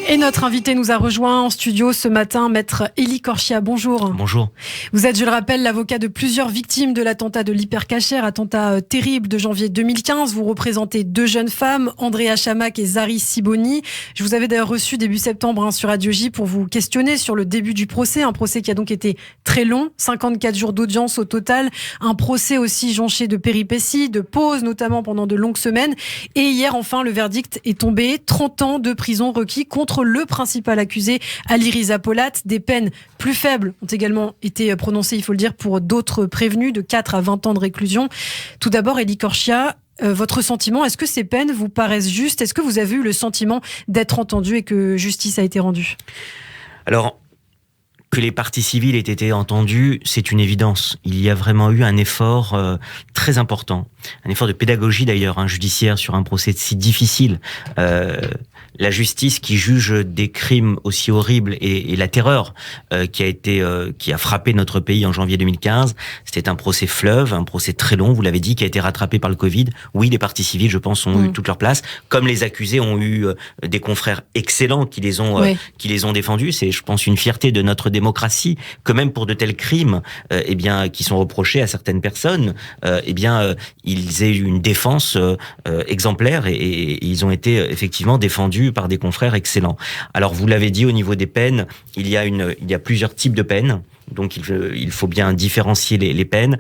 Et notre invité nous a rejoint en studio ce matin, maître Elie Korchia. Bonjour. Bonjour. Vous êtes, je le rappelle, l'avocat de plusieurs victimes de l'attentat de l'Hyper Cacher, attentat terrible de janvier 2015. Vous représentez deux jeunes femmes, Andrea Chamac et Zari Siboni. Je vous avais d'ailleurs reçu début septembre sur Radio J pour vous questionner sur le début du procès. Un procès qui a donc été très long, 54 jours d'audience au total. Un procès aussi jonché de péripéties, de pauses notamment pendant de longues semaines. Et hier, enfin, le verdict est tombé. 30 ans de prison requis contre le principal accusé, Ali Riza Polat. Des peines plus faibles ont également été prononcées, il faut le dire, pour d'autres prévenus, de 4 à 20 ans de réclusion. Tout d'abord, Elie Korchia, votre sentiment, est-ce que ces peines vous paraissent justes ? Est-ce que vous avez eu le sentiment d'être entendu et que justice a été rendue ? Alors, que les parties civiles aient été entendues, c'est une évidence. Il y a vraiment eu un effort très important, un effort de pédagogie d'ailleurs, judiciaire sur un procès si difficile. La justice qui juge des crimes aussi horribles et la terreur qui a frappé notre pays en janvier 2015, c'était un procès fleuve, un procès très long, vous l'avez dit, qui a été rattrapé par le Covid. Oui, les parties civiles, je pense, ont eu toute leur place, comme les accusés ont eu des confrères excellents qui les ont défendus. C'est, je pense, une fierté de notre démocratie que même pour de tels crimes, qui sont reprochés à certaines personnes, ils aient eu une défense exemplaire et ils ont été effectivement défendus par des confrères excellents. Alors, vous l'avez dit, au niveau des peines, il y a plusieurs types de peines. Donc, il faut bien différencier les peines.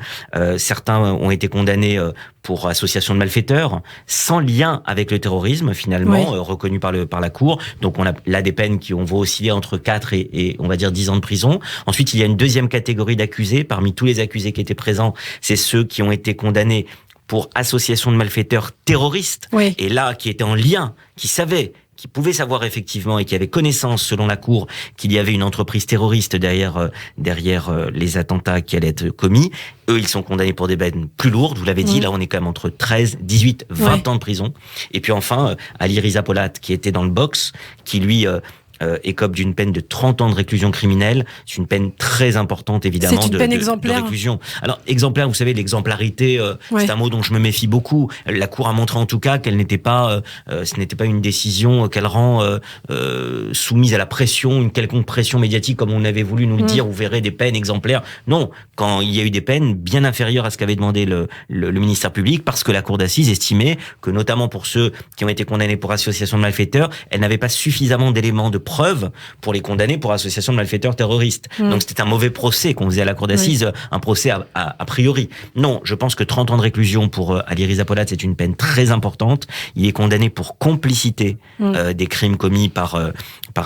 Certains ont été condamnés pour association de malfaiteurs, sans lien avec le terrorisme, finalement, reconnus par la Cour. Donc, on a là des peines qui vont osciller entre 4 et on va dire 10 ans de prison. Ensuite, il y a une deuxième catégorie d'accusés. Parmi tous les accusés qui étaient présents, c'est ceux qui ont été condamnés pour association de malfaiteurs terroristes. Oui. Et là, qui étaient en lien, qui pouvaient savoir effectivement et qui avaient connaissance, selon la Cour, qu'il y avait une entreprise terroriste derrière les attentats qui allaient être commis. Eux, ils sont condamnés pour des peines plus lourdes, vous l'avez dit, là on est quand même entre 13, 18, 20 ans de prison. Et puis enfin, Ali Riza Polat, qui était dans le box, qui lui écope d'une peine de 30 ans de réclusion criminelle. C'est une peine très importante, évidemment, c'est une peine exemplaire. De réclusion. Alors, exemplaire, vous savez, l'exemplarité, c'est un mot dont je me méfie beaucoup. La Cour a montré en tout cas qu'elle n'était pas, ce n'était pas une décision qu'elle rend soumise à la pression, une quelconque pression médiatique, comme on avait voulu nous le dire, vous verrez des peines exemplaires. Non, quand il y a eu des peines bien inférieures à ce qu'avait demandé le ministère public, parce que la Cour d'assises estimait que, notamment pour ceux qui ont été condamnés pour association de malfaiteurs, elle n'avait pas suffisamment d'éléments de preuve pour les condamner pour association de malfaiteurs terroristes. Donc c'était un mauvais procès qu'on faisait à la Cour d'assises, un procès a priori. Non, je pense que 30 ans de réclusion pour Ali Riza Polat, c'est une peine très importante. Il est condamné pour complicité des crimes commis par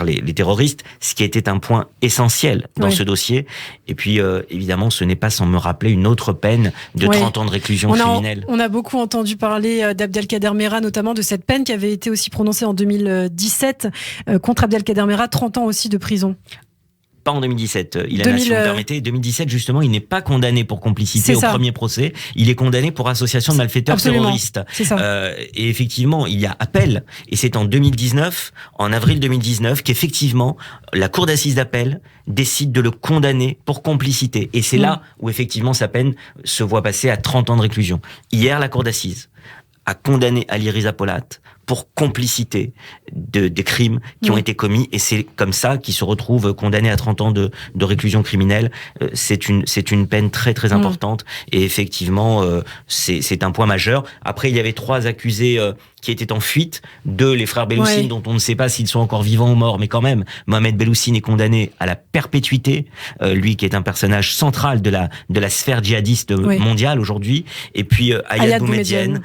les terroristes, ce qui était un point essentiel dans ce dossier. Et puis, évidemment, ce n'est pas sans me rappeler une autre peine de 30 ans de réclusion criminelle. On a beaucoup entendu parler d'Abdelkader Mera, notamment de cette peine qui avait été aussi prononcée en 2017 contre Abdelkader Mera, 30 ans aussi de prison. Pas en 2017, si vous me permettez. 2017, justement, il n'est pas condamné pour complicité au premier procès. Il est condamné pour association de malfaiteurs terroristes. C'est ça. Et effectivement, il y a appel. Et c'est en 2019, en avril 2019, qu'effectivement, la Cour d'assises d'appel décide de le condamner pour complicité. Et c'est là où, effectivement, sa peine se voit passer à 30 ans de réclusion. Hier, la Cour d'assises a condamné Ali Riza Polat pour complicité des crimes qui ont été commis, et c'est comme ça qu'il se retrouve condamné à 30 ans de réclusion criminelle. C'est une peine très très importante, et effectivement c'est un point majeur. Après, il y avait 3 accusés qui étaient en fuite, 2 les frères Belloussine, dont on ne sait pas s'ils sont encore vivants ou morts, mais quand même, Mohamed Belloussine est condamné à la perpétuité, lui qui est un personnage central de la sphère djihadiste mondiale aujourd'hui, et puis Ayad Boumedienne,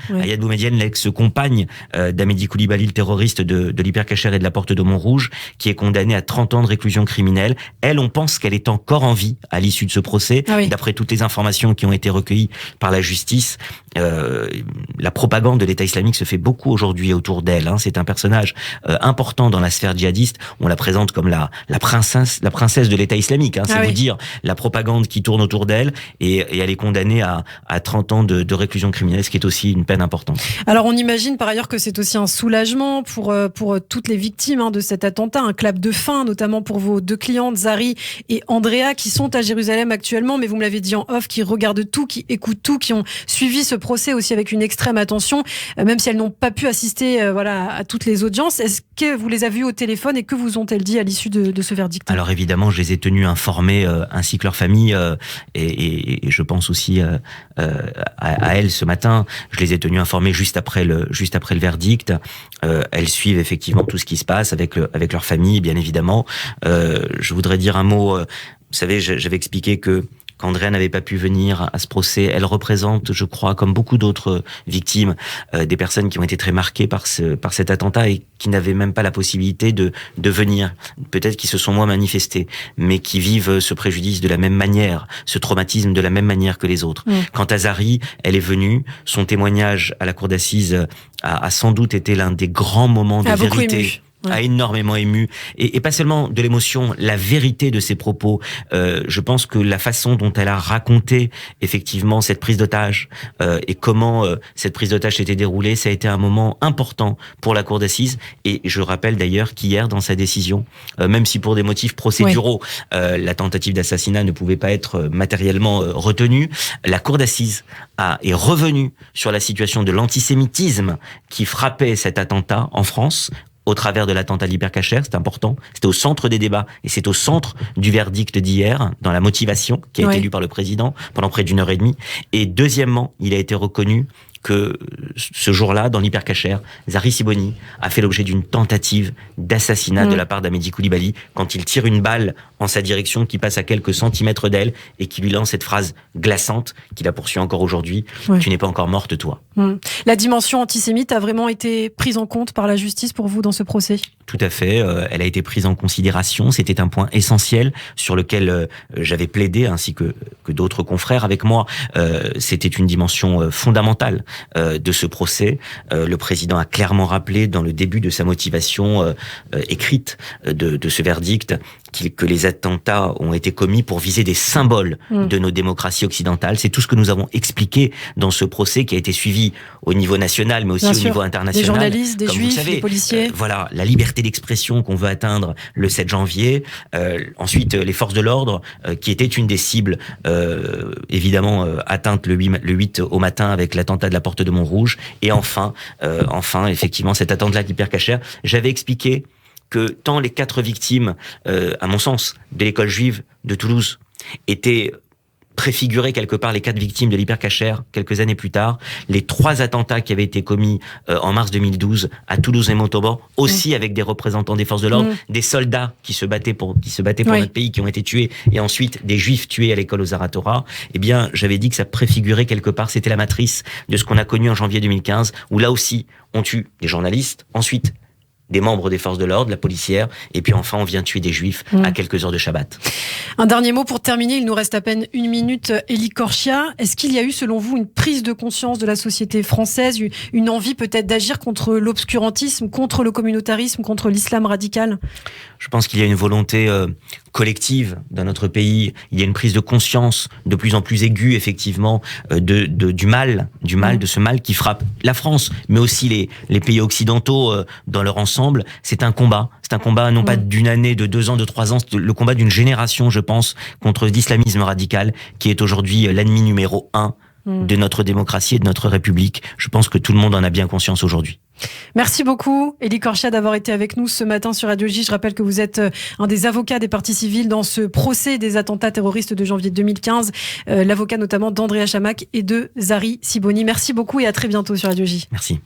l'ex-compagne d'Amedi Koulibaly, le terroriste de l'Hyper Cacher et de la Porte de Montrouge, qui est condamné à 30 ans de réclusion criminelle. Elle, on pense qu'elle est encore en vie à l'issue de ce procès, d'après toutes les informations qui ont été recueillies par la justice. La propagande de l'État islamique se fait beaucoup aujourd'hui autour d'elle. C'est un personnage important dans la sphère djihadiste. On la présente comme la princesse de l'État islamique. C'est vous dire la propagande qui tourne autour d'elle, et elle est condamnée à 30 ans de réclusion criminelle, ce qui est aussi une peine importante. Alors on imagine par ailleurs que c'est aussi un soulagement pour toutes les victimes de cet attentat, un clap de fin, notamment pour vos 2 clientes, Zari et Andrea, qui sont à Jérusalem actuellement, mais vous me l'avez dit en off, qui regardent tout, qui écoutent tout, qui ont suivi ce procès aussi avec une extrême attention, même si elles n'ont pas pu assister à toutes les audiences. Est-ce que vous les avez vus au téléphone et que vous ont-elles dit à l'issue de ce verdict? Alors évidemment, je les ai tenus informés, ainsi que leur famille, et je pense aussi à elles ce matin. Je les ai tenus informés juste après le verdict. Elles suivent effectivement tout ce qui se passe avec leur famille, bien évidemment. Je voudrais dire un mot. Vous savez, j'avais expliqué que qu'Andrea n'avait pas pu venir à ce procès. Elle représente, je crois, comme beaucoup d'autres victimes, des personnes qui ont été très marquées par cet attentat et qui n'avaient même pas la possibilité de venir. Peut-être qu'ils se sont moins manifestés, mais qui vivent ce préjudice de la même manière, ce traumatisme de la même manière que les autres. Quant à Zari, elle est venue. Son témoignage à la cour d'assises a sans doute été l'un des grands moments de vérité. A énormément ému, et pas seulement de l'émotion, la vérité de ses propos. Je pense que la façon dont elle a raconté effectivement cette prise d'otage et comment cette prise d'otage s'était déroulée, ça a été un moment important pour la cour d'assises. Et je rappelle d'ailleurs qu'hier, dans sa décision, même si pour des motifs procéduraux, la tentative d'assassinat ne pouvait pas être matériellement retenue, la cour d'assises est revenue sur la situation de l'antisémitisme qui frappait cet attentat en France, au travers de l'attentat de l'Hyper Cacher. C'est important. C'était au centre des débats et c'est au centre du verdict d'hier, dans la motivation qui a été lue par le président pendant près d'1 heure et demie. Et deuxièmement, il a été reconnu que ce jour-là, dans l'Hyper Cacher, Zari Siboni a fait l'objet d'une tentative d'assassinat de la part d'Amedy Coulibaly quand il tire une balle en sa direction qui passe à quelques centimètres d'elle et qui lui lance cette phrase glaçante qui la poursuit encore aujourd'hui. Tu n'es pas encore morte, toi. La dimension antisémite a vraiment été prise en compte par la justice pour vous dans ce procès? Tout à fait. Elle a été prise en considération. C'était un point essentiel sur lequel j'avais plaidé, ainsi que d'autres confrères avec moi. C'était une dimension fondamentale de ce procès. Le président a clairement rappelé dans le début de sa motivation écrite de ce verdict que les attentats ont été commis pour viser des symboles de nos démocraties occidentales. C'est tout ce que nous avons expliqué dans ce procès qui a été suivi au niveau national, mais aussi au niveau international. Des journalistes, des juifs, des policiers. Voilà, la liberté d'expression qu'on veut atteindre le 7 janvier. Ensuite, les forces de l'ordre, qui étaient une des cibles, évidemment, atteintes le 8 au matin avec l'attentat de la Porte de Montrouge. Et enfin, effectivement, cet attentat de l'Hyper Cacher. J'avais expliqué que tant les 4 victimes, à mon sens, de l'école juive de Toulouse étaient préfigurées quelque part les 4 victimes de l'Hyper Cacher quelques années plus tard, les 3 attentats qui avaient été commis en mars 2012 à Toulouse et Montauban, aussi avec des représentants des forces de l'ordre, des soldats qui se battaient pour notre pays, qui ont été tués, et ensuite des juifs tués à l'école aux Zaratora. Eh bien, j'avais dit que ça préfigurait quelque part, c'était la matrice de ce qu'on a connu en janvier 2015, où là aussi, on tue des journalistes, ensuite des membres des forces de l'ordre, la policière, et puis enfin on vient tuer des juifs à quelques heures de Shabbat. Un dernier mot pour terminer, il nous reste à peine 1 minute. Élie Korchia, est-ce qu'il y a eu selon vous une prise de conscience de la société française, une envie peut-être d'agir contre l'obscurantisme, contre le communautarisme, contre l'islam radical? Je pense qu'il y a une volonté collective dans notre pays. Il y a une prise de conscience de plus en plus aiguë, effectivement, du mal, de ce mal qui frappe la France, mais aussi les pays occidentaux dans leur ensemble. C'est un combat. C'est un combat non pas d'1 année, de 2 ans, de 3 ans. C'est le combat d'une génération, je pense, contre l'islamisme radical, qui est aujourd'hui l'ennemi numéro 1 de notre démocratie et de notre République. Je pense que tout le monde en a bien conscience aujourd'hui. Merci beaucoup, Élie Korchia, d'avoir été avec nous ce matin sur Radio J. Je rappelle que vous êtes un des avocats des parties civiles dans ce procès des attentats terroristes de janvier 2015, l'avocat notamment d'Andrea Chamac et de Zari Siboni. Merci beaucoup et à très bientôt sur Radio J. Merci.